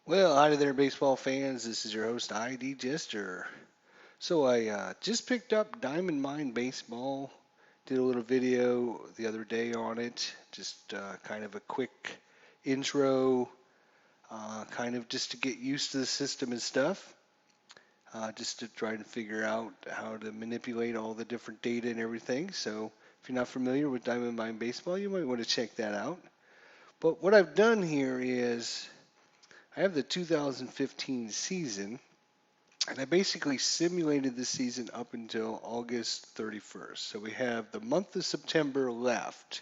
Well, hi there, baseball fans. This is your host, ID Jester. So I just picked up Diamond Mine Baseball. Did a little video the other day on it. Just kind of a quick intro, kind of just to get used to the system and stuff. Just to try to figure out how to manipulate all the different data and everything. So if you're not familiar with Diamond Mine Baseball, you might want to check that out. But what I've done here is I have the 2015 season. And I basically simulated the season up until August 31st. So we have the month of September left.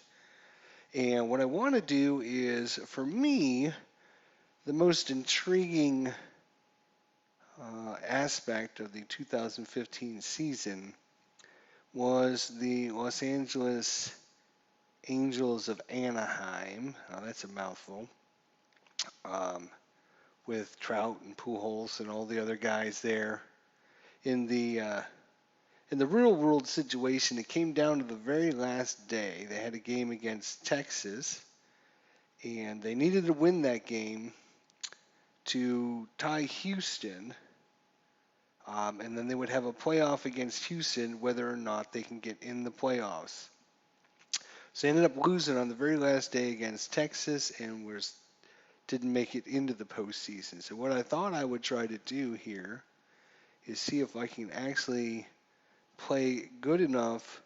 And what I want to do is, for me, the most intriguing aspect of the 2015 season was the Los Angeles Angels of Anaheim. Now, that's a mouthful. Um, with Trout and Pujols and all the other guys there in the real world situation, it came down to the very last day. They had a game against Texas, and they needed to win that game to tie Houston, and then they would have a playoff against Houston whether or not they can get in the playoffs. So they ended up losing on the very last day against Texas and didn't make it into the postseason. So what I thought I would try to do here is see if I can actually play good enough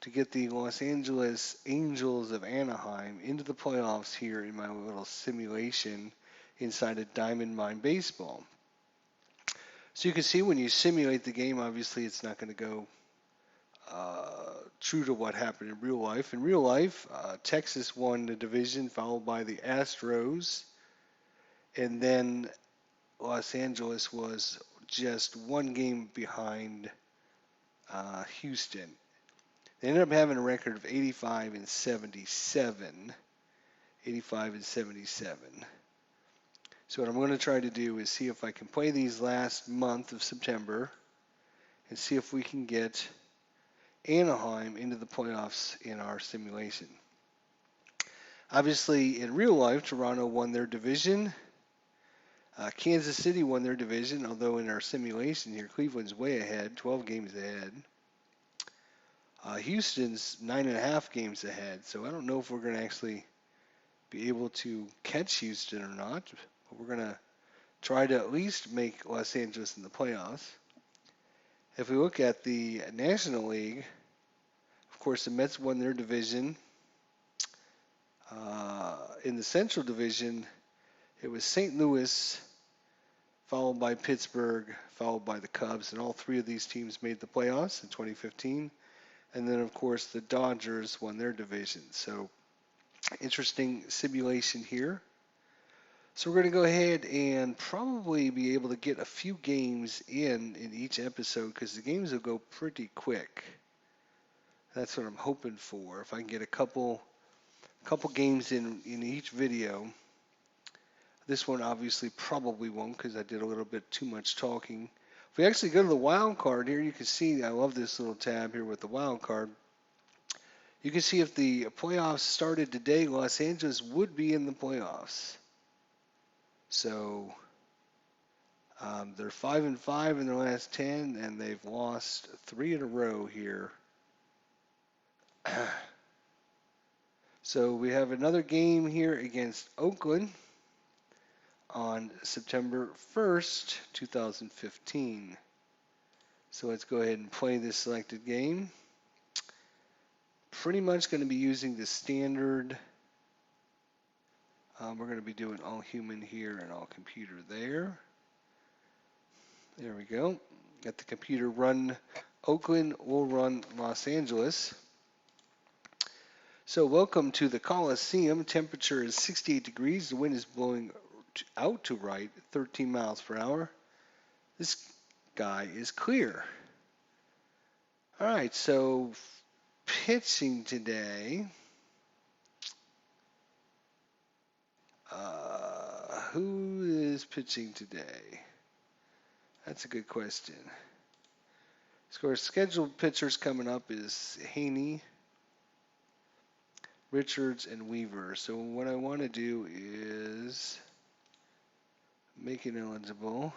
to get the Los Angeles Angels of Anaheim into the playoffs here in my little simulation inside of Diamond Mine Baseball. So you can see when you simulate the game, obviously it's not going to go true to what happened in real life. In real life, Texas won the division, followed by the Astros, and then Los Angeles was just one game behind Houston. They ended up having a record of 85 and 77. 85 and 77. So what I'm going to try to do is see if I can play these last month of September and see if we can get Anaheim into the playoffs in our simulation. Obviously, in real life, Toronto won their division. Kansas City won their division, although in our simulation here, Cleveland's way ahead, 12 games ahead. Houston's 9.5 games ahead, so I don't know if we're going to actually be able to catch Houston or not, but we're going to try to at least make Los Angeles in the playoffs. If we look at the National League, of course, the Mets won their division. In the Central Division, it was St. Louis, followed by Pittsburgh, followed by the Cubs, and all three of these teams made the playoffs in 2015. And then, of course, the Dodgers won their division. So, interesting simulation here. So we're going to go ahead and probably be able to get a few games in each episode because the games will go pretty quick. That's what I'm hoping for. If I can get a couple games in each video. This one obviously probably won't because I did a little bit too much talking. If we actually go to the wild card here, you can see I love this little tab here with the wild card. You can see if the playoffs started today, Los Angeles would be in the playoffs. So they're 5-5 in their last 10, and they've lost 3 in a row here. So we have another game here against Oakland on September 1st, 2015. So let's go ahead and play this selected game. Pretty much going to be using the standard. We're going to be doing all human here and all computer there. There we go. Got the computer run Oakland, we'll run Los Angeles. So welcome to the Coliseum. Temperature is 68 degrees. The wind is blowing out to right, 13 miles per hour. This sky is clear. All right, so pitching today. Who is pitching today? That's a good question. Of course, scheduled pitchers coming up is Haney, Richards, and Weaver. So what I want to do is Make it eligible.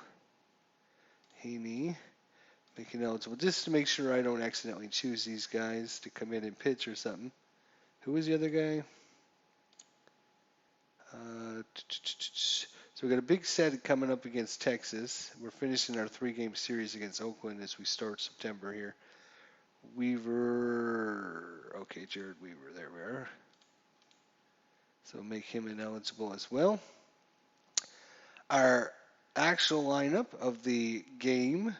Haney. Make it eligible. Just to make sure I don't accidentally choose these guys to come in and pitch or something. Who was the other guy? So we got a big set coming up against Texas. We're finishing our 3-game series against Oakland as we start September here. Weaver, okay, Jared Weaver, there we are. So make him ineligible as well. Our actual lineup of the game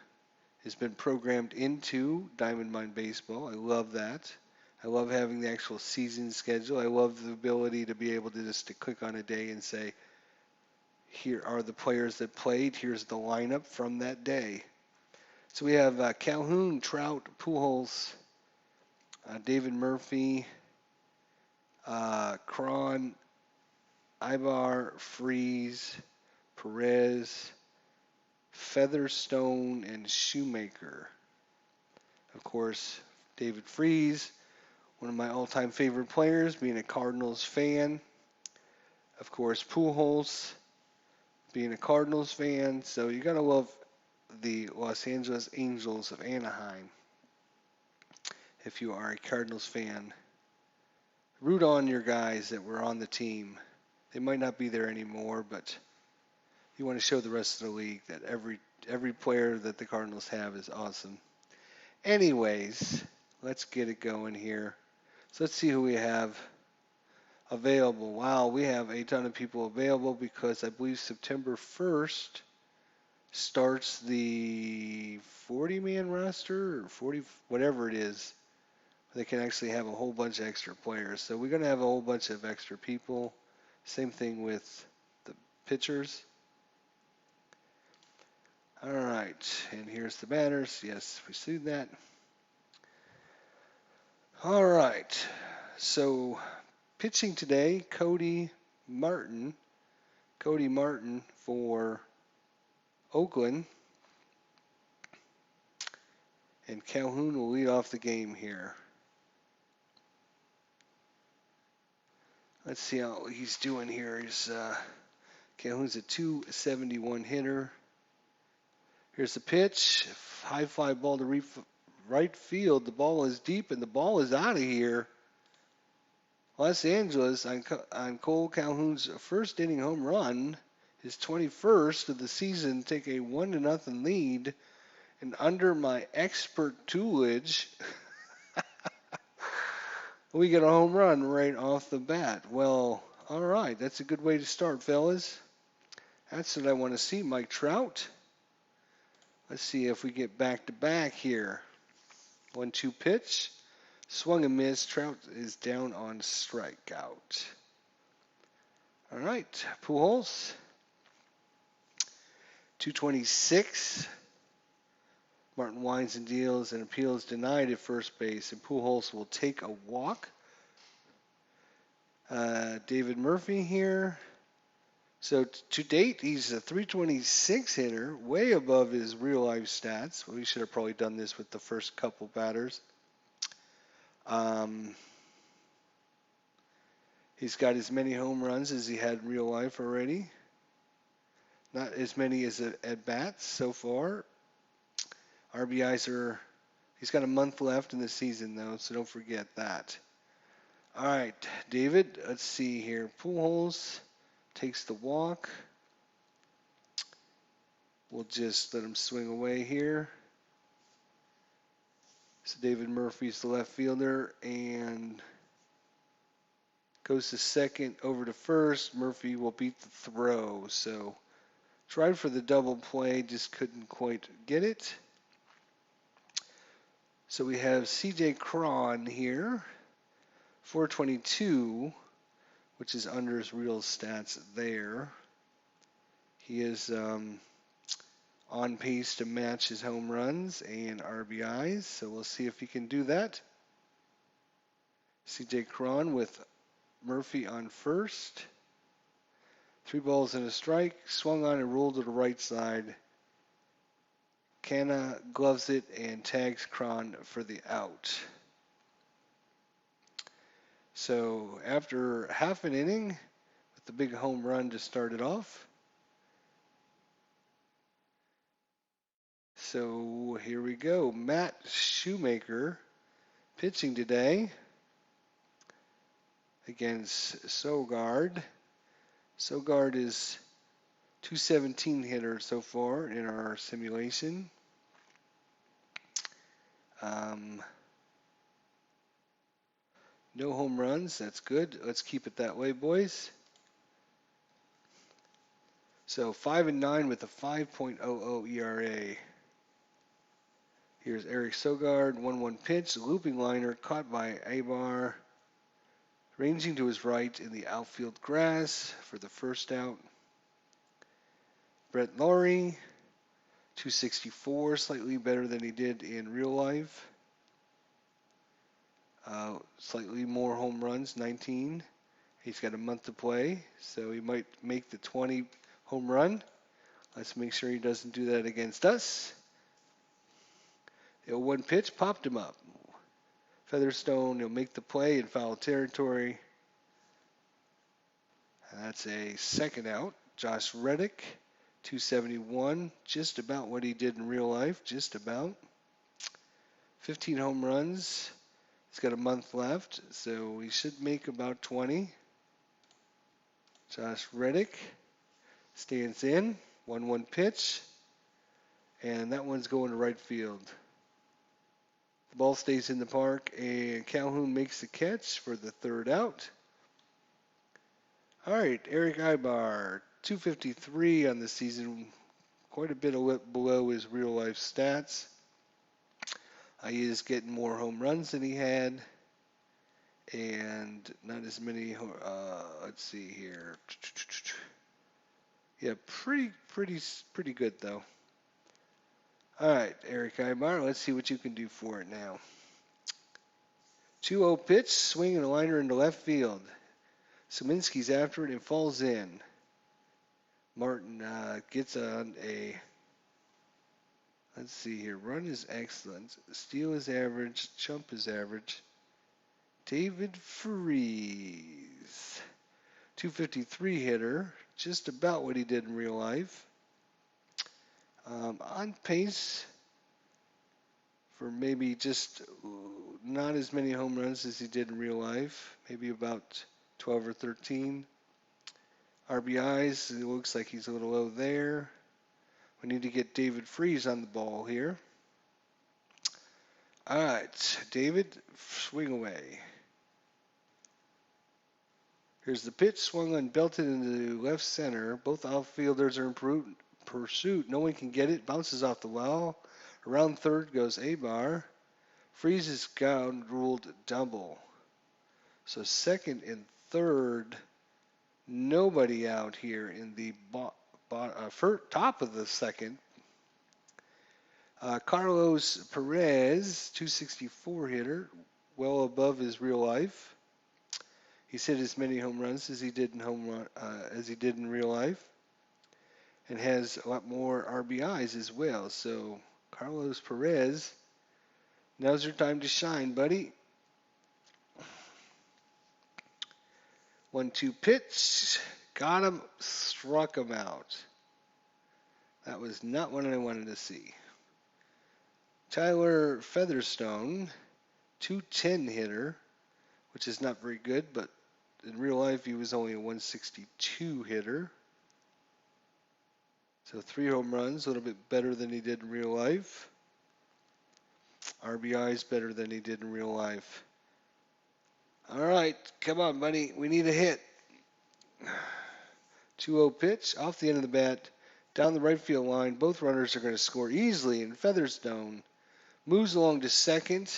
has been programmed into Diamond Mine Baseball. I love that. I love having the actual season schedule. I love the ability to be able to just to click on a day and say, here are the players that played. Here's the lineup from that day. So we have Calhoun, Trout, Pujols, David Murphy, Cron, Ibar, Freeze, Perez, Featherstone, and Shoemaker. Of course, David Freeze, one of my all-time favorite players, being a Cardinals fan. Of course, Pujols, being a Cardinals fan. So you got to love the Los Angeles Angels of Anaheim if you are a Cardinals fan. Root on your guys that were on the team. They might not be there anymore, but you want to show the rest of the league that every player that the Cardinals have is awesome. Anyways, let's get it going here. So let's see who we have available. Wow, we have a ton of people available because I believe September 1st starts the 40-man roster or 40, whatever it is. They can actually have a whole bunch of extra players. So we're going to have a whole bunch of extra people. Same thing with the pitchers. All right, and here's the batters. Yes, we see that. All right, so pitching today, Cody Martin. Cody Martin for Oakland. And Calhoun will lead off the game here. Let's see how he's doing here. Calhoun's a 271 hitter. Here's the pitch. High fly ball to right field. The ball is deep and the ball is out of here. Los Angeles on Cole Calhoun's first inning home run, his 21st of the season, take a 1-0 lead. And under my expert tutelage, we get a home run right off the bat. Well, all right, that's a good way to start, fellas. That's what I want to see, Mike Trout. Let's see if we get back-to-back here. 1-2 pitch. Swung and missed. Trout is down on strikeout. All right, Pujols. 226. Martin winds and deals, and appeals denied at first base, and Pujols will take a walk. David Murphy here. So to date, he's a 326 hitter, way above his real-life stats. Well, we should have probably done this with the first couple batters. He's got as many home runs as he had in real life already. Not as many as at bats so far. RBIs are, he's got a month left in the season, though, so don't forget that. All right, David, let's see here. Pujols takes the walk. We'll just let him swing away here. So David Murphy's the left fielder and goes to second, over to first. Murphy will beat the throw. So tried for the double play, just couldn't quite get it. So we have CJ Cron here, 422, which is under his real stats there. He is on pace to match his home runs and RBIs, so we'll see if he can do that. CJ Cron with Murphy on first. 3 balls and a strike, swung on and rolled to the right side. Canna gloves it and tags Cron for the out. So after half an inning, with the big home run to start it off, So here we go. Matt Shoemaker pitching today against Sogard. Sogard is 217 hitter so far in our simulation. No home runs. That's good. Let's keep it that way, boys. So 5-9 with a 5.00 ERA. Here's Eric Sogard, 1-1 pitch, looping liner caught by Abar, ranging to his right in the outfield grass for the first out. Brett Lawrie, 264, slightly better than he did in real life. Slightly more home runs, 19. He's got a month to play, so he might make the 20 home run. Let's make sure he doesn't do that against us. The 0-1 pitch popped him up. Featherstone, he'll make the play in foul territory. That's a second out. Josh Reddick, 271, just about what he did in real life, just about. 15 home runs. He's got a month left, so he should make about 20. Josh Reddick stands in, 1-1 pitch, and that one's going to right field. The ball stays in the park, and Calhoun makes the catch for the third out. All right, Eric Ibar, 253 on the season, quite a bit below his real-life stats. He is getting more home runs than he had, and not as many. Let's see here. Yeah, pretty good though. All right, Eric Ibar, let's see what you can do for it now. 2-0 pitch, swinging a liner into left field. Szymanski's after it and falls in. Martin gets on a, let's see here, run is excellent, steal is average, jump is average. David Freese, 253 hitter, just about what he did in real life. On pace for maybe just not as many home runs as he did in real life, maybe about 12 or 13. RBIs, it looks like he's a little low there. We need to get David Freese on the ball here. All right, David, swing away. Here's the pitch, swung on, belted into left center. Both outfielders are in pursuit. No one can get it. Bounces off the wall. Around third goes Abar. Freese is down, ruled double. So second and third, nobody out here in the top of the second. Carlos Perez, 264 hitter, well above his real life. He's hit as many home runs as he did in real life, and has a lot more RBIs as well. So Carlos Perez, now's your time to shine, buddy. 1-2 pitch, got him, struck him out. That was not what I wanted to see. Tyler Featherstone, 210 hitter, which is not very good, but in real life he was only a 162 hitter. So 3 home runs, a little bit better than he did in real life. RBIs better than he did in real life. All right, come on, buddy. We need a hit. 2-0 pitch, off the end of the bat, down the right field line. Both runners are going to score easily, and Featherstone moves along to second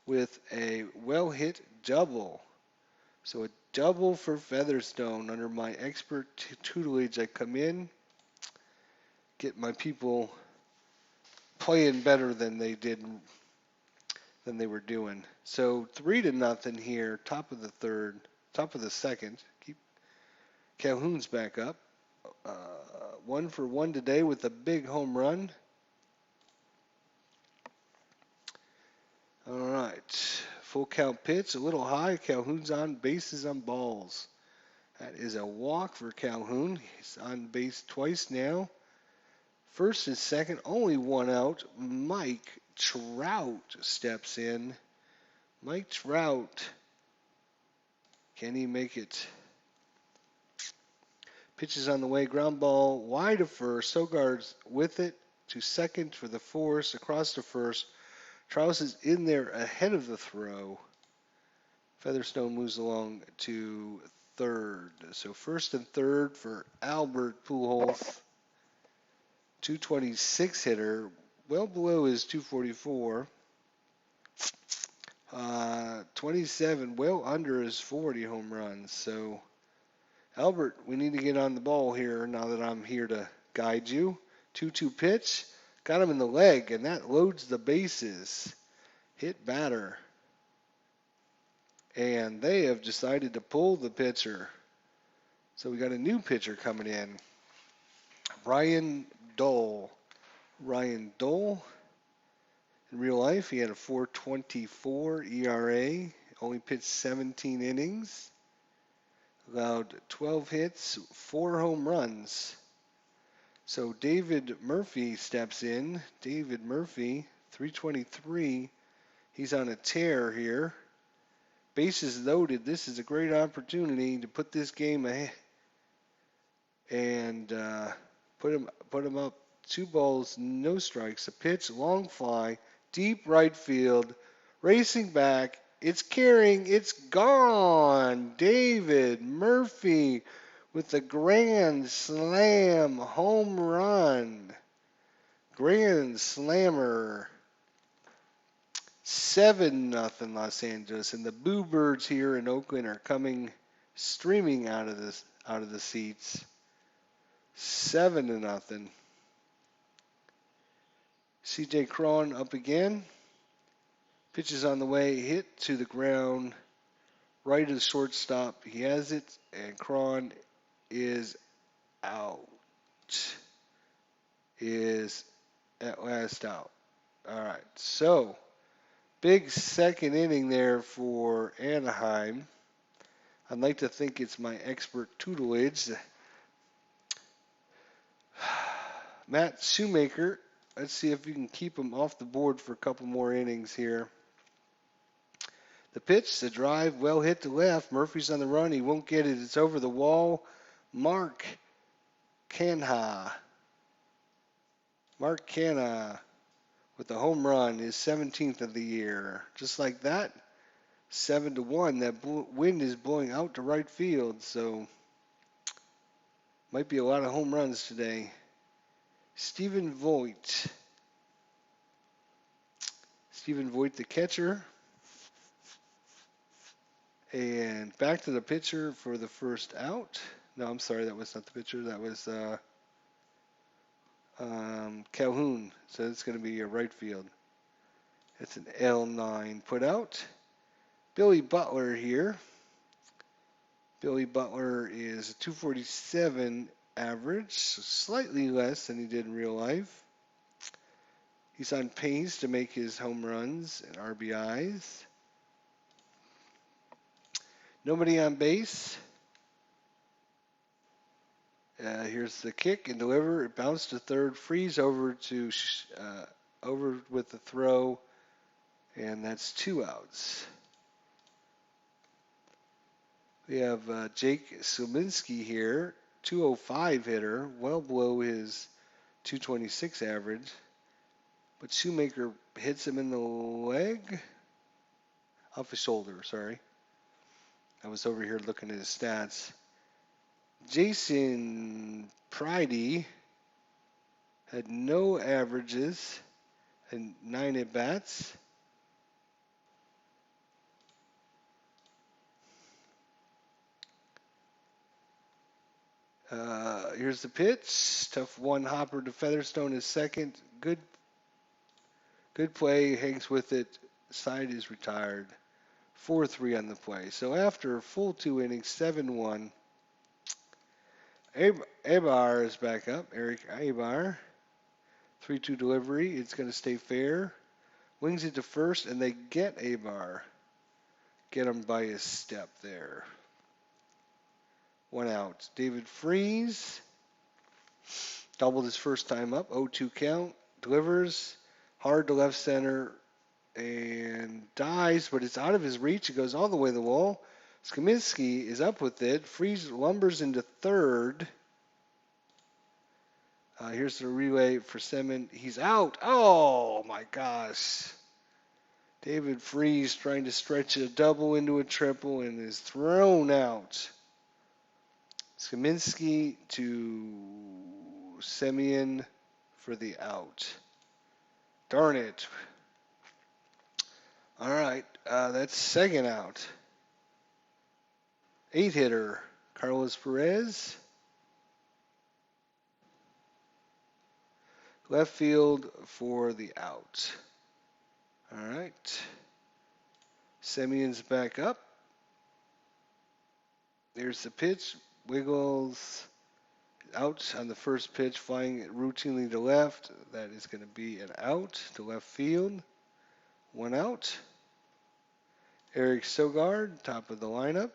with a well-hit double. So a double for Featherstone. Under my expert tutelage, I come in, get my people playing better than they were doing. So 3-0 here, top of the second. Keep Calhoun's back up. 1 for 1 today with a big home run. All right, full count pitch, a little high. Calhoun's on, bases on balls. That is a walk for Calhoun. He's on base twice now. First and second, only one out. Mike Trout steps in. Mike Trout, can he make it? Pitches on the way, ground ball wide of first. Sogard's with it to second for the force, across to first. Trout is in there ahead of the throw. Featherstone moves along to third. So first and third for Albert Pujols. 226 hitter, well below his 244. 27, well under his 40 home runs. So, Albert, we need to get on the ball here now that I'm here to guide you. 2-2 pitch, got him in the leg, and that loads the bases. Hit batter. And they have decided to pull the pitcher. So we got a new pitcher coming in. Ryan Dole. Ryan Dole. In real life, he had a 4.24 ERA, only pitched 17 innings, allowed 12 hits, 4 home runs. So David Murphy steps in. David Murphy, 323. He's on a tear here. Bases loaded. This is a great opportunity to put this game ahead and put him up. 2 balls, no strikes. A pitch, long fly. Deep right field, racing back, it's carrying, it's gone. David Murphy with the grand slam home run. Grand slammer. 7-0 Los Angeles, and the Boo Birds here in Oakland are coming streaming out of the seats. 7-0. C.J. Cron up again. Pitches on the way, hit to the ground, right of the shortstop. He has it, and Cron is out. Is at last out. All right, so big second inning there for Anaheim. I'd like to think it's my expert tutelage. Matt Shoemaker. Let's see if we can keep him off the board for a couple more innings here. The pitch, the drive, well hit to left. Murphy's on the run. He won't get it. It's over the wall. Mark Canha. Mark Canha with the home run, his 17th of the year. Just like that, 7-1. That wind is blowing out to right field, so might be a lot of home runs today. Stephen Voigt. Stephen Voigt, the catcher. And back to the pitcher for the first out. No, I'm sorry, that was not the pitcher. That was Calhoun. So it's going to be a right field. It's an L9 put out. Billy Butler here. Billy Butler is a 247 average, so slightly less than he did in real life. He's on pace to make his home runs and RBIs. Nobody on base. Here's the kick and deliver. It bounced to third. Freeze over to over with the throw, and that's 2 outs. We have Jake Suminski here, 205 hitter, well below his 226 average. But Shoemaker hits him in the leg, off his shoulder, sorry. I was over here looking at his stats. Jason Pridey had no averages and 9 at-bats. Here's the pitch. Tough one hopper to Featherstone is second. Good play. Hangs with it. Side is retired. 4-3 on the play. So after a full 2 innings, 7-1. Abar is back up. Eric Abar. 3-2 delivery. It's going to stay fair. Wings it to first, and they get Abar. Get him by his step there. 1 out. David Freese. Doubled his first time up. 0-2 count. Delivers. Hard to left center. And dies, but it's out of his reach. It goes all the way to the wall. Skaminski is up with it. Freeze lumbers into third. Here's the relay for Semin. He's out. Oh, my gosh. David Freeze trying to stretch a double into a triple and is thrown out. Skaminski to Semyon for the out. Darn it. All right, that's second out. 8-hitter, Carlos Perez. Left field for the out. All right. Semyon's back up. There's the pitch. Wiggles out on the first pitch, flying routinely to left. That is going to be an out to left field. 1 out. Eric Sogard, top of the lineup.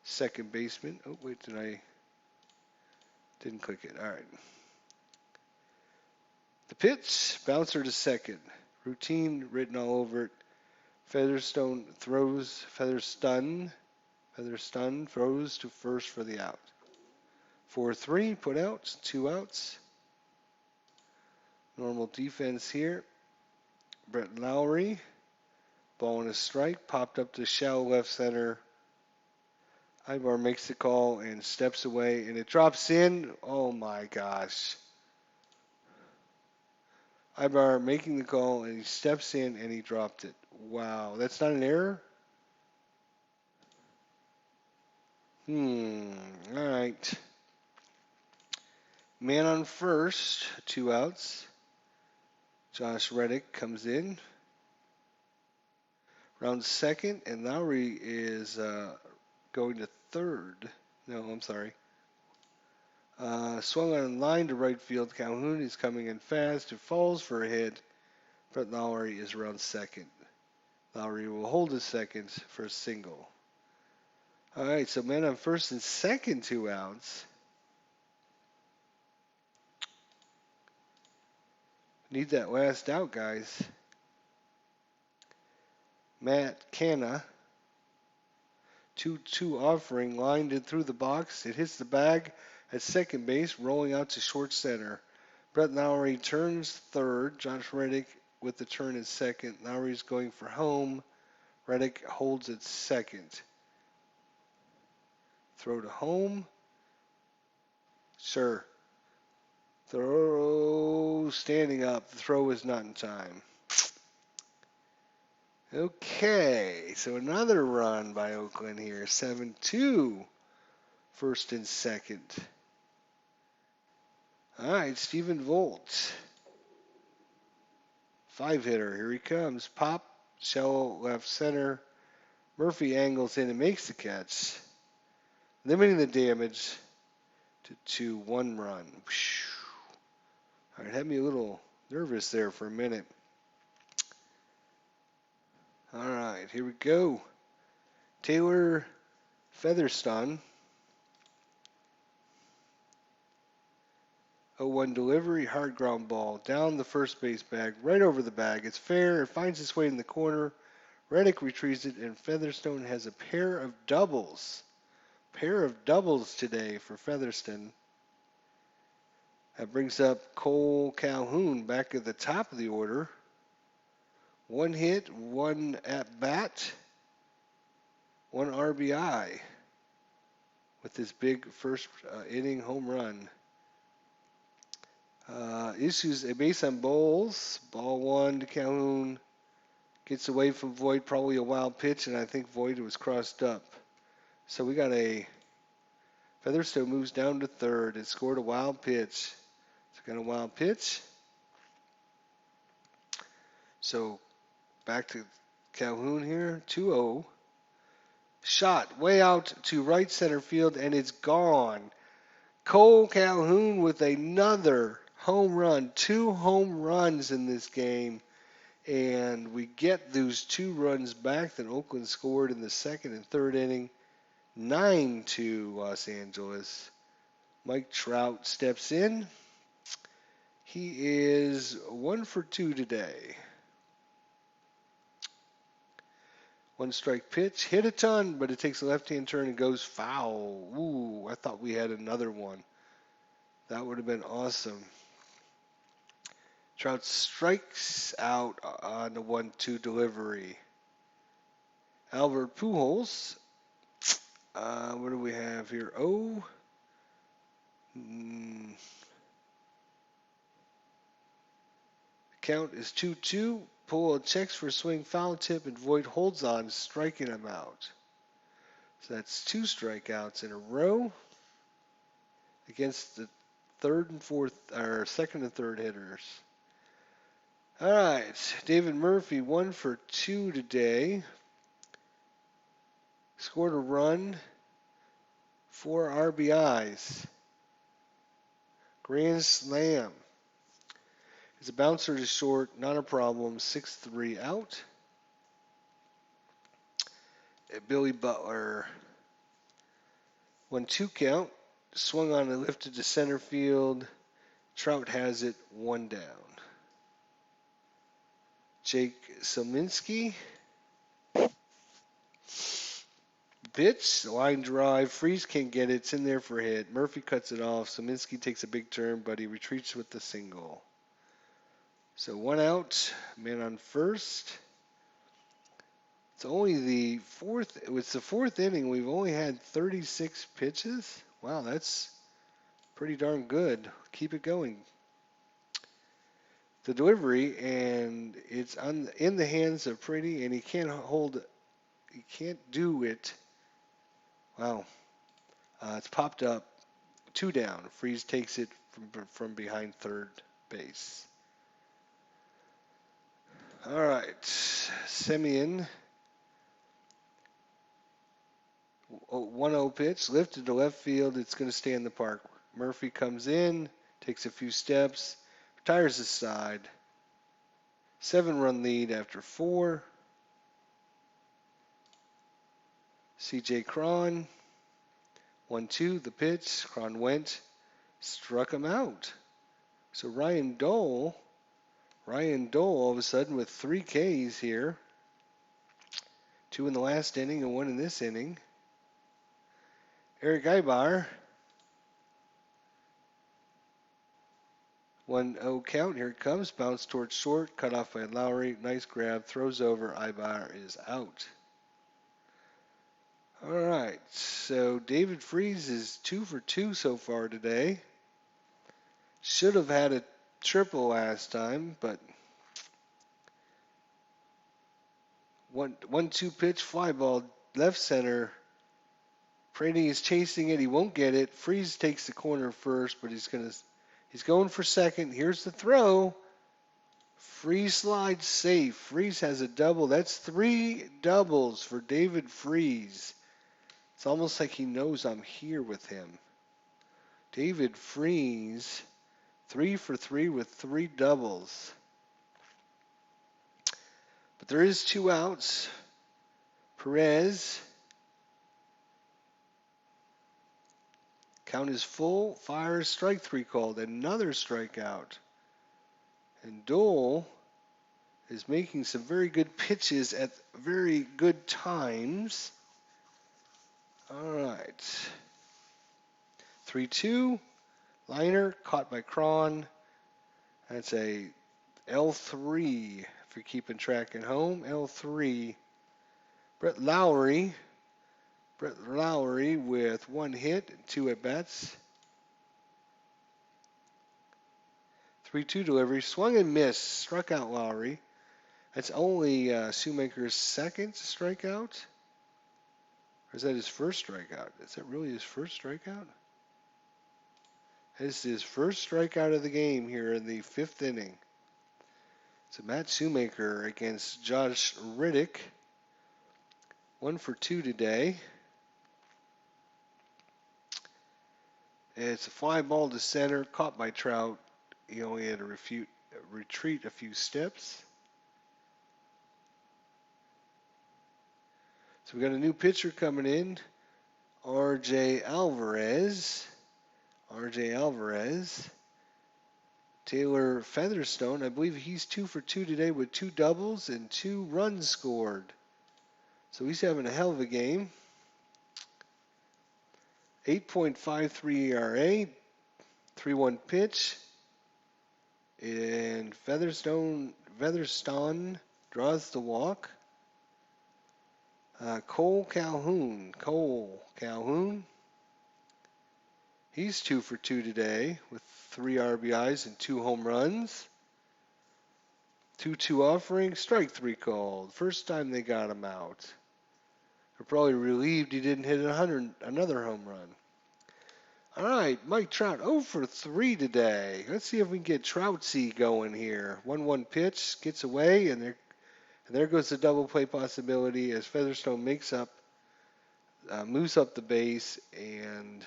Second baseman. Oh, wait, didn't click it. All right. The pitch, bouncer to second. Routine written all over it. Featherstone throws, Featherstone throws to first for the out. 4-3, put out, 2 outs. Normal defense here. Brett Lowry, ball and a strike, popped up to shallow left center. Ibar makes the call and steps away, and it drops in. Oh my gosh. Ibar making the call, and he steps in, and he dropped it. Wow, that's not an error? All right. Man on first, 2 outs. Josh Reddick comes in. Round second, and Lowry is going to third. No, I'm sorry. Swung on line to right field. Calhoun is coming in fast. It falls for a hit, but Lowry is around second. Lowry will hold his second for a single. All right, so man on first and second, 2 outs. Need that last out, guys. Matt Canna, 2-2 offering, lined it through the box. It hits the bag at second base, rolling out to short center. Brett Lowry turns third. Josh Reddick with the turn at second. Lowry's going for home. Reddick holds at second. Throw to home. Sure. Throw standing up. The throw is not in time. Okay, so another run by Oakland here. 7-2. First and second. All right, Stephen Volt. 5-hitter. Here he comes. Pop, shallow left center. Murphy angles in and makes the catch, limiting the damage to 1 run. All right, had me a little nervous there for a minute. All right, here we go. Taylor Featherstone. 0-1 delivery, hard ground ball, down the first base bag, right over the bag. It's fair, it finds its way in the corner. Reddick retrieves it, and Featherstone has a pair of doubles. Pair of doubles today for Featherstone. That brings up Cole Calhoun back at the top of the order. 1 hit, 1 at bat, 1 RBI with this big first inning home run. Issues a base on Bowles. Ball 1 to Calhoun. Gets away from Voigt, probably a wild pitch, and I think Voigt was crossed up. So we got a Featherstone moves down to third. It scored a wild pitch. It's got a wild pitch. So back to Calhoun here. 2-0. Shot way out to right center field, and it's gone. Cole Calhoun with another home run. 2 home runs in this game. And we get those 2 runs back that Oakland scored in the second and third inning. 9-2 Los Angeles. Mike Trout steps in. He is 1 for 2 today. One strike pitch, hit a ton, but it takes a left-hand turn and goes foul. Ooh, I thought we had another one. That would have been awesome. Trout strikes out on the 1-2 delivery. Albert Pujols. What do we have here? Oh. Count is 2-2. Pujols checks for swing foul tip and Voit holds on, striking him out. So that's 2 strikeouts in a row against the third and fourth, or second and third hitters. All right, David Murphy 1 for 2 today. Scored a run, 4 RBIs. Grand slam. It's a bouncer to short, not a problem. 6-3 out. Billy Butler 1-2 count. Swung on and lifted to center field. Trout has it 1 down. Jake Sominski. Pitch, line drive. Freeze can't get it. It's in there for a hit. Murphy cuts it off. Sominski takes a big turn, but he retreats with the single. So 1 out. Man on first. It's only the fourth. It's the 4th inning. We've only had 36 pitches. Wow, that's pretty darn good. Keep it going. The delivery, and it's in the hands of Pretty, and he can't do it. Wow. It's popped up. 2 down. Freeze takes it from behind third base. All right. Semien. 1-0 pitch. Lifted to left field. It's going to stay in the park. Murphy comes in. Takes a few steps. Retires his side. 7-run lead after 4. C.J. Cron. 1-2, the pitch. Cron went, struck him out. So Ryan Dole all of a sudden with 3 Ks here. 2 in the last inning and 1 in this inning. Eric Ibar. 1-0 count. Here it comes. Bounce towards short. Cut off by Lowry. Nice grab. Throws over. Ibar is out. All right. So David Freese is 2 for 2 so far today. Should have had a triple last time, but 1-2 pitch, fly ball, left center. Brady is chasing it. He won't get it. Freeze takes the corner first, but he's going for second. Here's the throw. Freeze slides safe. Freeze has a double. That's 3 doubles for David Freeze. It's almost like he knows I'm here with him. David Freeze, 3 for 3 with 3 doubles. But there is 2 outs. Perez. Count is full. Fires. Strike 3 called. Another strikeout. And Dole is making some very good pitches at very good times. All right. 3-2. Liner caught by Cron. That's a L3 if you're keeping track at home. L3. Brett Lowry with 1 hit and 2 at bats. 3-2 delivery. Swung and missed. Struck out Lowry. That's only Shoemaker's 2nd strikeout. Or is that his first strikeout? Is that really his first strikeout? This is his first strikeout of the game here in the 5th inning. So Matt Shoemaker against Josh Riddick. 1 for 2 today. It's a fly ball to center, caught by Trout. He only had to retreat a few steps. So we got a new pitcher coming in, R.J. Alvarez. Taylor Featherstone, I believe he's 2 for 2 today with 2 doubles and 2 runs scored. So he's having a hell of a game. 8.53 ERA, 3-1 pitch. And Featherstone draws the walk. Cole Calhoun, he's 2 for 2 today with 3 RBIs and 2 home runs. 2-2 offering, strike 3 called. First time they got him out. They're probably relieved he didn't hit another home run. All right, Mike Trout 0 for 3 today. Let's see if we can get Troutsy going here. 1-1 pitch, gets away, and there goes the double play possibility as Featherstone moves up the base, and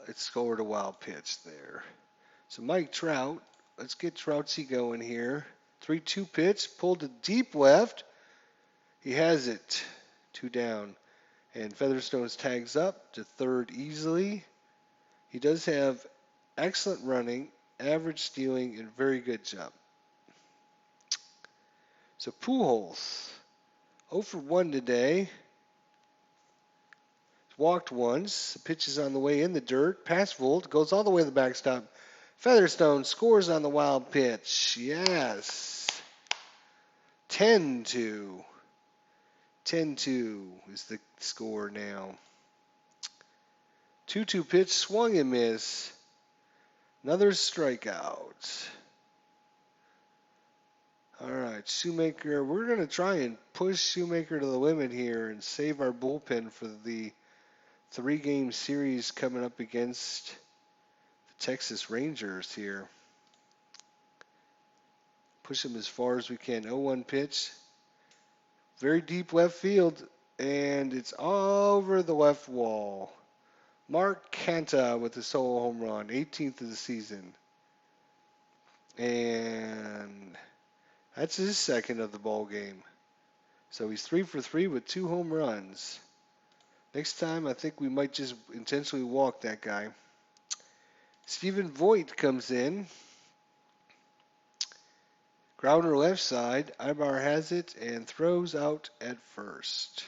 it scored a wild pitch there. So Mike Trout, let's get Troutsy going here. 3-2 pitch, pulled to deep left. He has it, 2 down. And Featherstone tags up to third easily. He does have excellent running, average stealing, and very good jump. So Pujols, 0 for 1 today. Walked once. The pitch is on the way in the dirt. Pass Volt goes all the way to the backstop. Featherstone scores on the wild pitch. Yes. 10-2. 10-2 is the score now. 2-2 pitch, swung and miss. Another strikeout. All right, Shoemaker. We're going to try and push Shoemaker to the limit here and save our bullpen for the 3-game series coming up against the Texas Rangers here. Push them as far as we can. 0-1 pitch. Very deep left field, and it's over the left wall. Mark Canha with a solo home run, 18th of the season. And that's his second of the ball game. So he's 3 for 3 with 2 home runs. Next time, I think we might just intentionally walk that guy. Stephen Voigt comes in. Grounder left side. Ibar has it and throws out at first.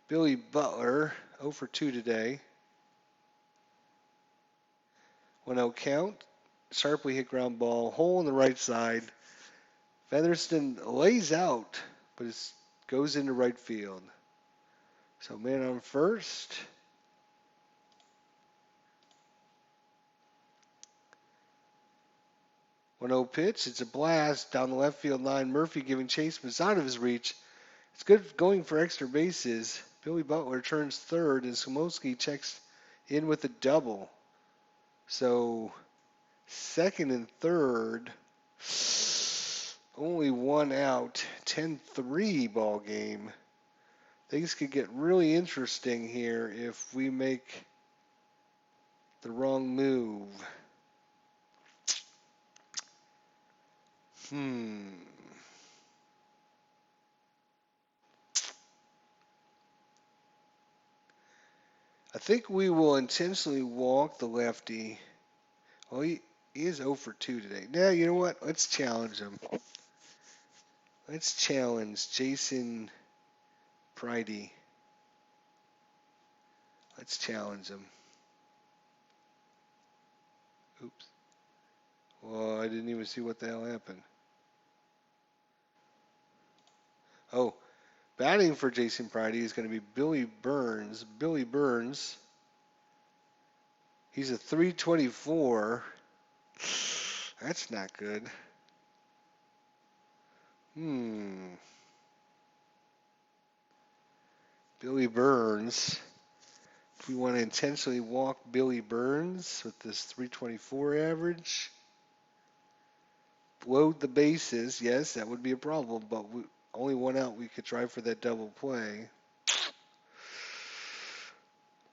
Billy Butler, 0 for 2 today. 1-0 count. Sharply hit ground ball. Hole on the right side. Featherston lays out, but it goes into right field. So man on first. One 0 pitch. It's a blast down the left field line. Murphy giving chase, but it's out of his reach. It's good going for extra bases. Billy Butler turns third, and Smolsky checks in with a double. So second and third, only 1 out. 10-3 ball game. Things could get really interesting here if we make the wrong move. I think we will intentionally walk the lefty. Well, he is 0 for 2 today. Now, you know what? Let's challenge him. Let's challenge Jason Pridey. Let's challenge him. Oops. Well, I didn't even see what the hell happened. Oh, batting for Jason Pridey is going to be Billy Burns. Billy Burns, he's a 324. That's not good. Billy Burns. If we want to intentionally walk Billy Burns with this 324 average, load the bases, yes, that would be a problem, but only 1 out, we could try for that double play.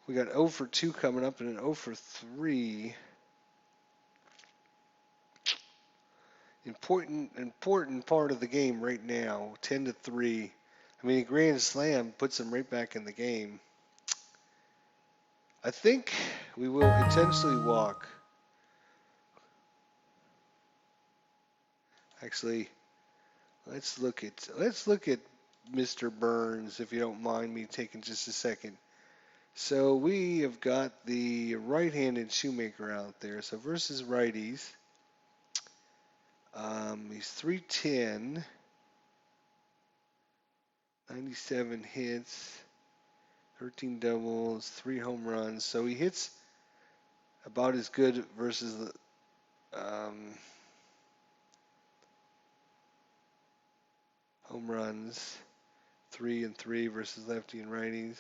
We got 0 for 2 coming up and an 0 for 3. Important part of the game right now, 10-3. I mean, a grand slam puts them right back in the game. I think we will intentionally walk. Actually, let's look at Mr. Burns, if you don't mind me taking just a second. So we have got the right-handed Shoemaker out there. So versus righties, he's 310, 97 hits, 13 doubles, 3 home runs. So he hits about as good versus the home runs, 3 and 3 versus lefty and righties.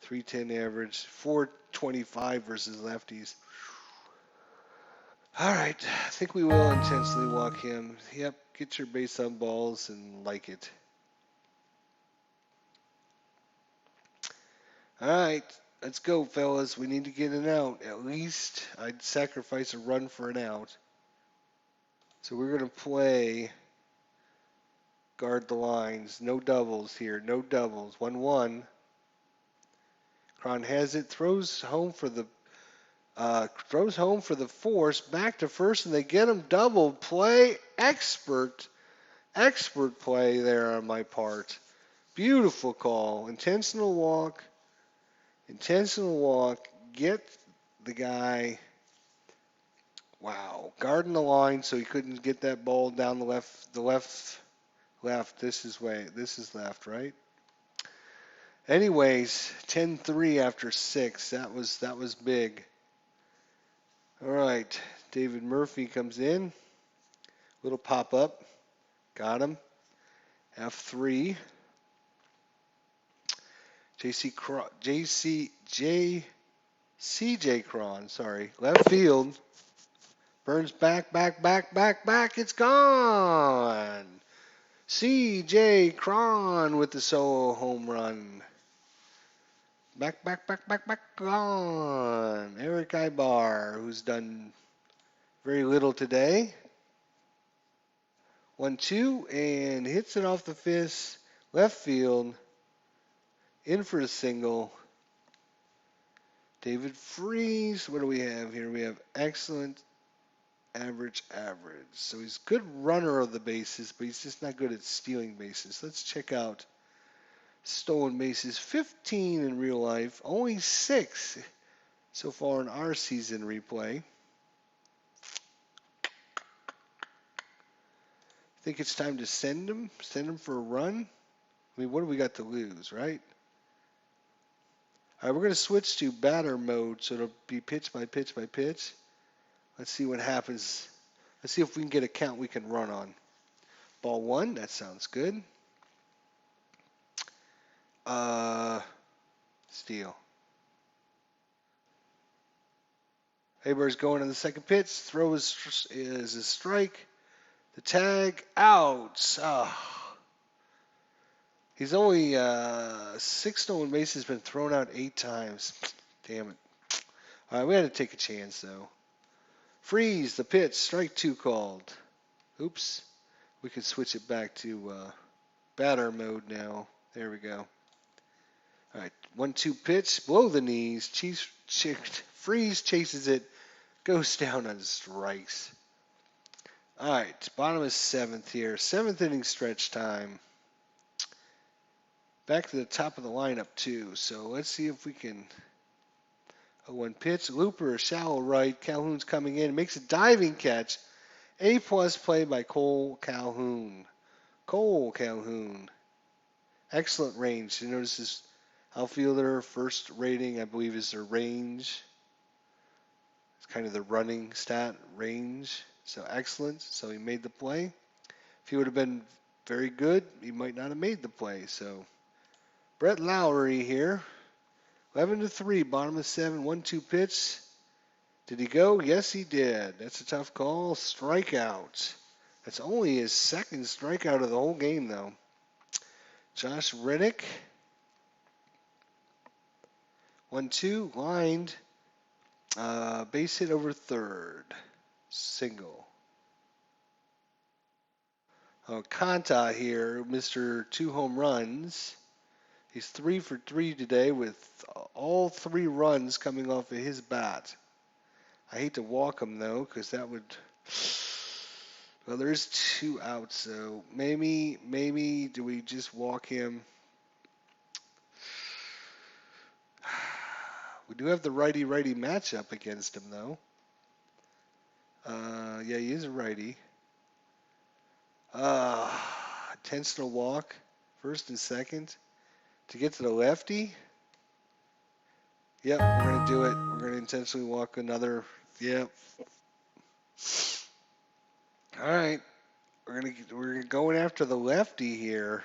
310 average, 425 versus lefties. All right, I think we will intensely walk him. Yep, get your base on balls and like it. All right, let's go, fellas. We need to get an out. At least I'd sacrifice a run for an out. So we're going to play guard the lines. No doubles here. No doubles. 1-1. Cron has it. Throws home for the force. Back to first, and they get him. Double play. Expert play there on my part. Beautiful call. Intentional walk. Get the guy. Wow. Guarding the line so he couldn't get that ball down the left. Left. This is left, right? Anyways, 10-3 after 6. That was big. All right. David Murphy comes in. Little pop up. Got him. F3. CJ Cron, sorry. Left field. Burns back. It's gone. CJ Cron with the solo home run. Back, gone. Eric Ibar, who's done very little today. 1-2, and hits it off the fist. Left field. In for a single. David Freese. What do we have here? We have excellent, average. So he's a good runner of the bases, but he's just not good at stealing bases. Let's check out stolen bases. 15 in real life. Only 6 so far in our season replay. I think it's time to send him for a run. I mean, what do we got to lose, right? All right, we're going to switch to batter mode, so it'll be pitch by pitch by pitch. Let's see what happens. Let's see if we can get a count we can run on. Ball 1, that sounds good. Steal. Haber's going on the second pitch. Throw is a strike. The tag out. He's only 6 stolen bases, been thrown out 8 times. Damn it. All right, we had to take a chance, though. Freeze, the pitch, strike 2 called. Oops. We can switch it back to batter mode now. There we go. All right, 1-2 pitch, below the knees. Freeze chases it, goes down on strikes. All right, bottom of 7th here. 7th inning stretch time. Back to the top of the lineup, too. So let's see if we can. 0-1 pitch. Looper, shallow right. Calhoun's coming in. Makes a diving catch. A-plus play by Cole Calhoun. Excellent range. You notice his outfielder first rating, I believe, is their range. It's kind of the running stat, range. So excellent. So he made the play. If he would have been very good, he might not have made the play. So Brett Lowry here. 11-3, bottom of 7, 1-2 pitch. Did he go? Yes, he did. That's a tough call. Strikeout. That's only his second strikeout of the whole game, though. Josh Reddick. 1-2, lined. Base hit over third. Single. Kanta here, Mr. 2 home runs. He's 3 for 3 today with all 3 runs coming off of his bat. I hate to walk him though, because that would. Well, there's 2 outs, so maybe do we just walk him? We do have the righty-righty matchup against him though. Yeah, he is a righty. Intentional walk, first and second, to get to the lefty. Yep, we're gonna do it. We're gonna intentionally walk another. Yep. All right, we're going after the lefty here.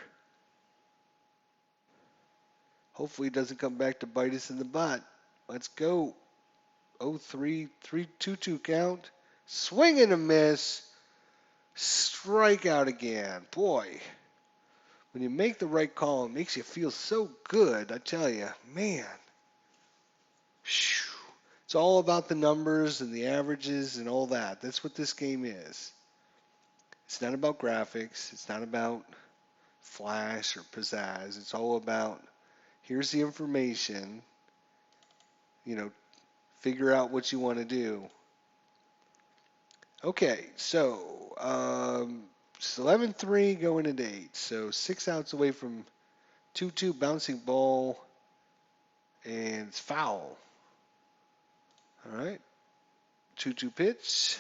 Hopefully, he doesn't come back to bite us in the butt. Let's go. 0-3, 3-2-2 count. Swing and a miss. Strikeout again. Boy, when you make the right call, it makes you feel so good. I tell you, man. It's all about the numbers and the averages and all that. That's what this game is. It's not about graphics. It's not about flash or pizzazz. It's all about here's the information. Figure out what you want to do. Okay, so it's 11-3 going into 8. So 6 outs away from 2-2 bouncing ball, and it's foul. All right, 2-2 pitch.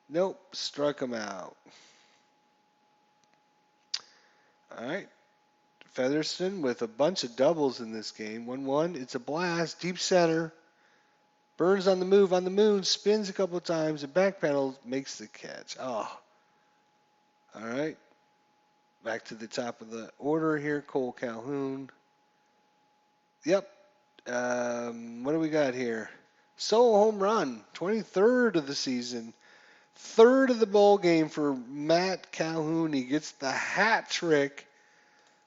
Nope, struck him out. All right, Featherston with a bunch of doubles in this game. 1-1, it's a blast, deep center. Burns on the move, on the moon, spins a couple of times, and back pedal makes the catch. Oh, all right. Back to the top of the order here, Cole Calhoun. Yep. What do we got here? Solo home run, 23rd of the season. 3rd of the ball game for Matt Calhoun. He gets the hat trick.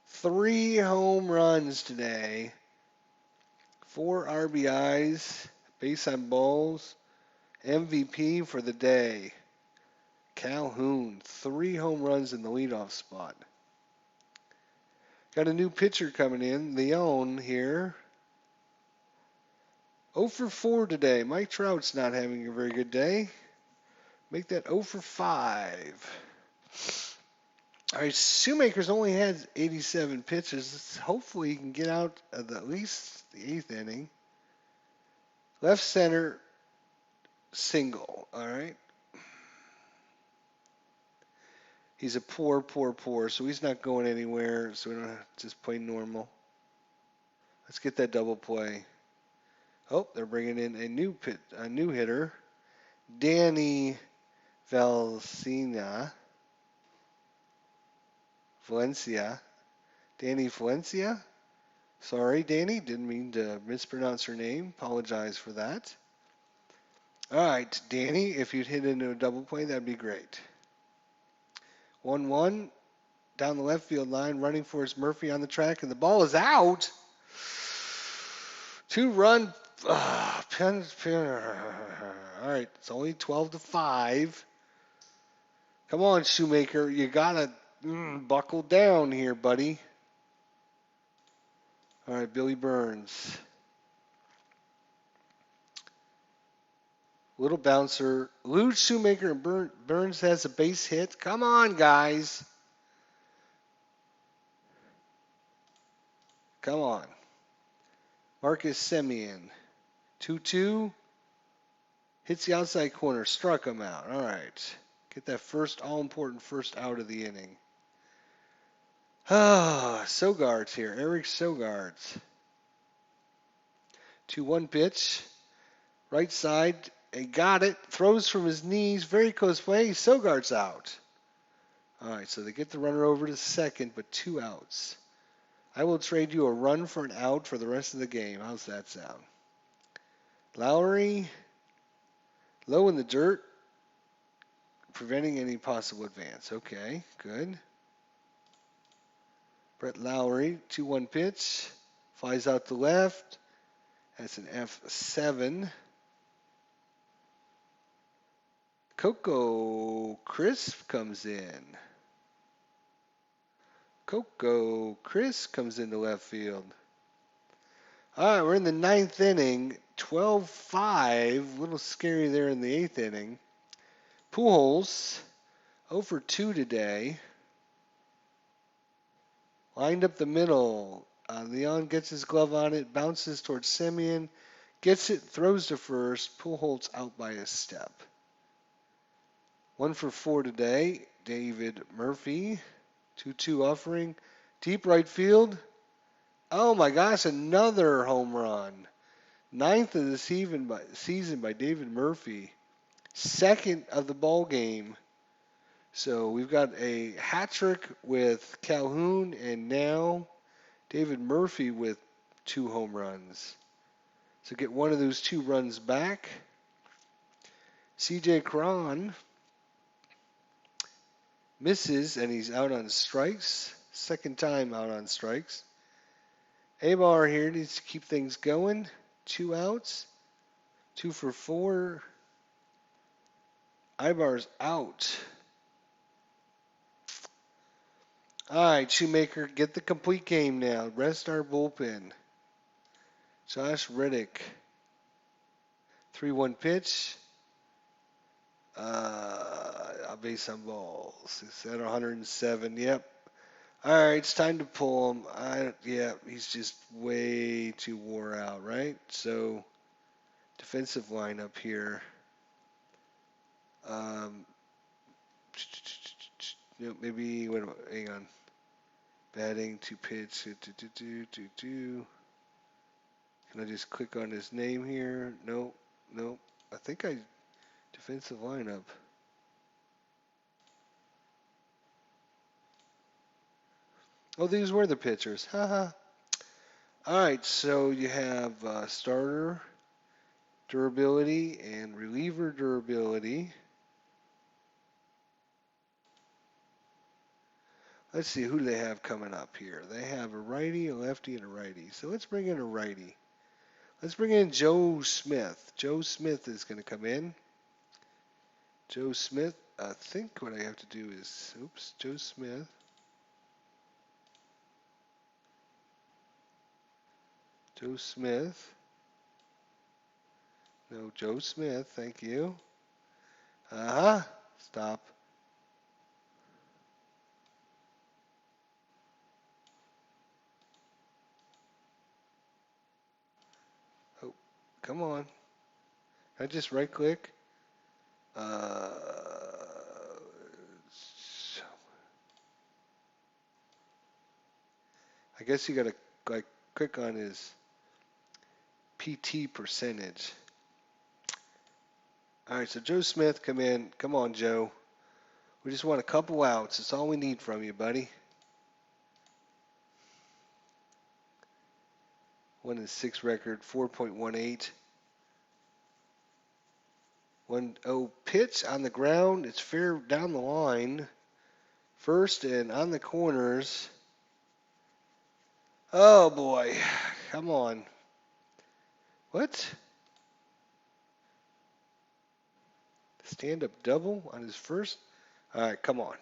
3 home runs today. 4 RBIs, base on balls. MVP for the day. Calhoun, 3 home runs in the leadoff spot. Got a new pitcher coming in, Leon here. 0 for 4 today. Mike Trout's not having a very good day. Make that 0 for 5. All right, Shoemaker's only had 87 pitches. Hopefully he can get out of at least the 8th inning. Left center, single. All right. He's a poor, so he's not going anywhere, so we don't have to just play normal. Let's get that double play. Oh, they're bringing in a new hitter, Danny Valencia. Danny Valencia. Sorry, Danny, didn't mean to mispronounce her name. Apologize for that. All right, Danny, if you'd hit into a double play, that'd be great. 1-1 down the left field line, running for his Murphy on the track, and the ball is out. 2-run. All right, it's only 12-5. Come on, Shoemaker, you gotta buckle down here, buddy. All right, Billy Burns. Little bouncer. Lude Shoemaker and Burns has a base hit. Come on, guys. Come on. Marcus Semien. 2-2. Hits the outside corner. Struck him out. All right. Get that all-important first out of the inning. Sogards here. Eric Sogards. 2-1 pitch. Right side. He got it. Throws from his knees. Very close play. Sogards out. All right, so they get the runner over to second, but 2 outs. I will trade you a run for an out for the rest of the game. How's that sound? Lowry, low in the dirt, preventing any possible advance. Okay, good. Brett Lowry, 2-1 pitch, flies out to left. That's an F7. Coco Crisp comes in. Coco Chris comes into left field. All right, we're in the ninth inning. 12-5. A little scary there in the eighth inning. Pujols 0 for 2 today. Lined up the middle. Leon gets his glove on it, bounces towards Semien, gets it, throws to first. Pujols out by a step. 1 for 4 today. David Murphy, 2-2 offering. Deep right field. Oh my gosh, another home run. Ninth of the season by David Murphy. Second of the ball game. So we've got a hat trick with Calhoun and now David Murphy with 2 home runs. So get one of those 2 runs back. CJ Cron misses and he's out on strikes. Second time out on strikes. Abar here needs to keep things going. 2 outs. 2 for 4. Ibar's out. All right, Shoemaker, get the complete game now. Rest our bullpen. Josh Reddick. 3-1 pitch. A base on balls. It's at 107. Yep. All right, it's time to pull him. Yeah, he's just way too wore out, right? So, defensive lineup here. Maybe, hang on. Batting, 2 pitch. Can I just click on his name here? Nope. I think defensive lineup. Oh, these were the pitchers. Haha. All right, so you have starter durability and reliever durability. Let's see, who do they have coming up here? They have a righty, a lefty, and a righty. So let's bring in a righty. Let's bring in Joe Smith. Joe Smith is going to come in. Joe Smith, I think what I have to do is, Joe Smith. Joe Smith. No, Joe Smith, thank you. Stop. Oh, come on. I just right click. I guess you gotta like click on his PT percentage. All right, so Joe Smith, come in. Come on, Joe. We just want a couple outs. That's all we need from you, buddy. 1-6 record, 4.18. 1-0 pitch on the ground. It's fair down the line. First and on the corners. Oh boy, come on. What? Stand-up double on his first? All right, come on.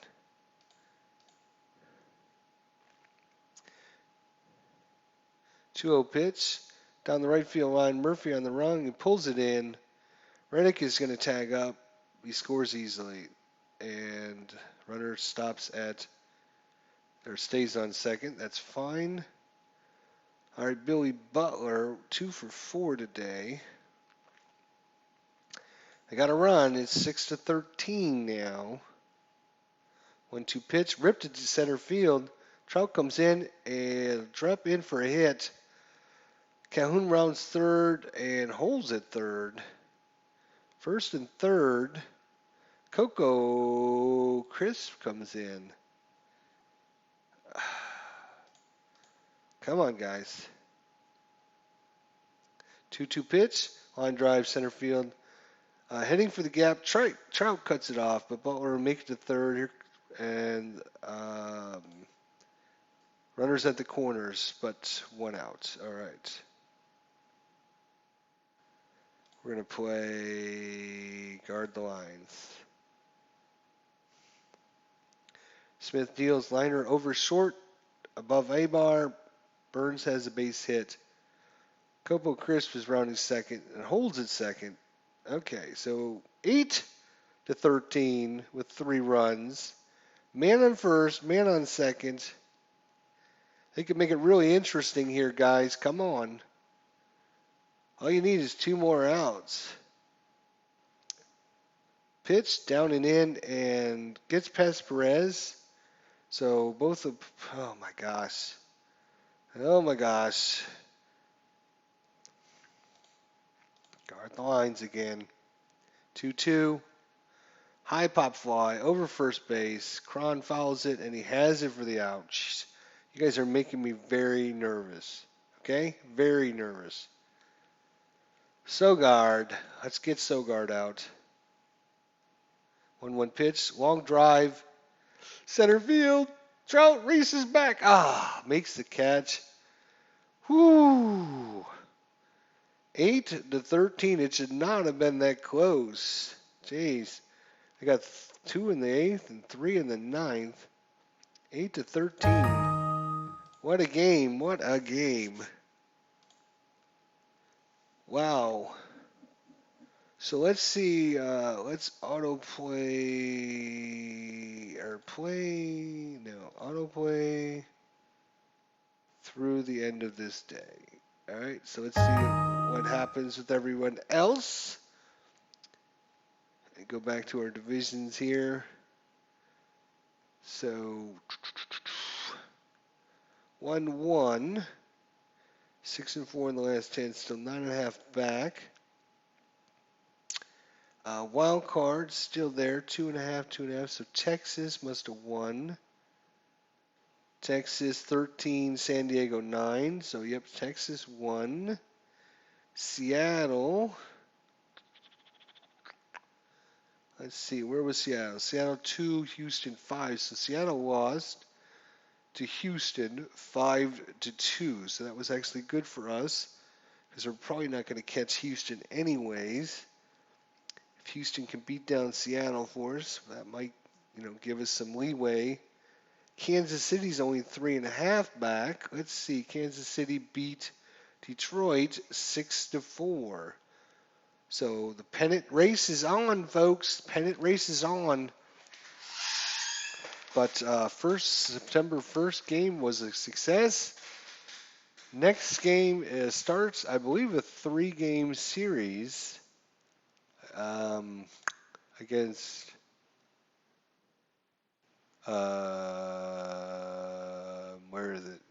Two-0 pitch down the right field line. Murphy on the run. He pulls it in. Reddick is going to tag up. He scores easily. And runner stops at, or stays on second. That's fine. All right, Billy Butler, 2 for 4 today. I got a run. It's 6-13 now. 1-2 pitch, ripped it to center field. Trout comes in and drop in for a hit. Calhoun rounds third and holds at third. First and third. Coco Crisp comes in. Come on, guys. 2-2 pitch. Line drive, center field. Heading for the gap. Trout cuts it off, but Butler will make it to third here. And runners at the corners, but 1 out. All right. We're going to play guard the lines. Smith deals liner over short. above A-Bar. Burns has a base hit. Copo Crisp is rounding second and holds at second. Okay, so 8-13 with 3 runs. Man on first, man on second. They could make it really interesting here, guys. Come on. All you need is 2 more outs. Pitch down and in and gets past Perez. So both of, oh my gosh. Oh my gosh. Guard the lines again. 2-2. High pop fly over first base. Cron fouls it and he has it for the out. Jeez. You guys are making me very nervous. Okay? Very nervous. Sogard. Let's get Sogard out. 1-1 pitch. Long drive. Center field. Trout races back. Makes the catch. Whoo. 8-13. It should not have been that close. Jeez. I got 2 in the 8th and 3 in the 9th. 8-13. What a game. What a game. Wow. So let's see. Let's autoplay or play. No, autoplay through the end of this day. All right. So let's see what happens with everyone else. And go back to our divisions here. So 1-1. 6-4 in the last 10. Still 9.5 back. Wild card still there, 2.5, 2.5. So Texas must have won. Texas 13, San Diego 9. So yep, Texas won. Seattle. Let's see, where was Seattle? Seattle 2, Houston 5. So Seattle lost to Houston 5-2. So that was actually good for us because we're probably not going to catch Houston anyways. If Houston can beat down Seattle for us, that might, give us some leeway. Kansas City's only 3.5 back. Let's see. Kansas City beat Detroit 6-4. So the pennant race is on, folks. Pennant race is on. But September 1st game was a success. Next game starts, I believe, a 3-game series. Against where is it?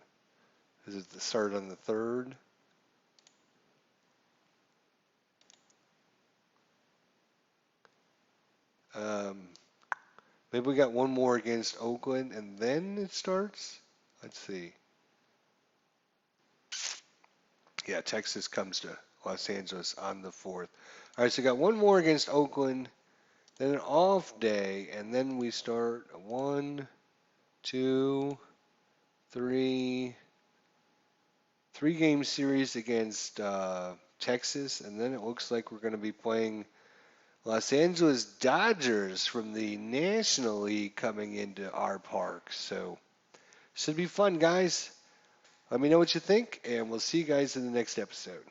Is it the start on the 3rd? Maybe we got one more against Oakland and then it starts? Let's see. Yeah, Texas comes to Los Angeles on the 4th. All right, so we got one more against Oakland. Then an off day, and then we start 1, 2, 3, 3-game series against Texas, and then it looks like we're going to be playing Los Angeles Dodgers from the National League coming into our park. So should be fun, guys. Let me know what you think, and we'll see you guys in the next episode.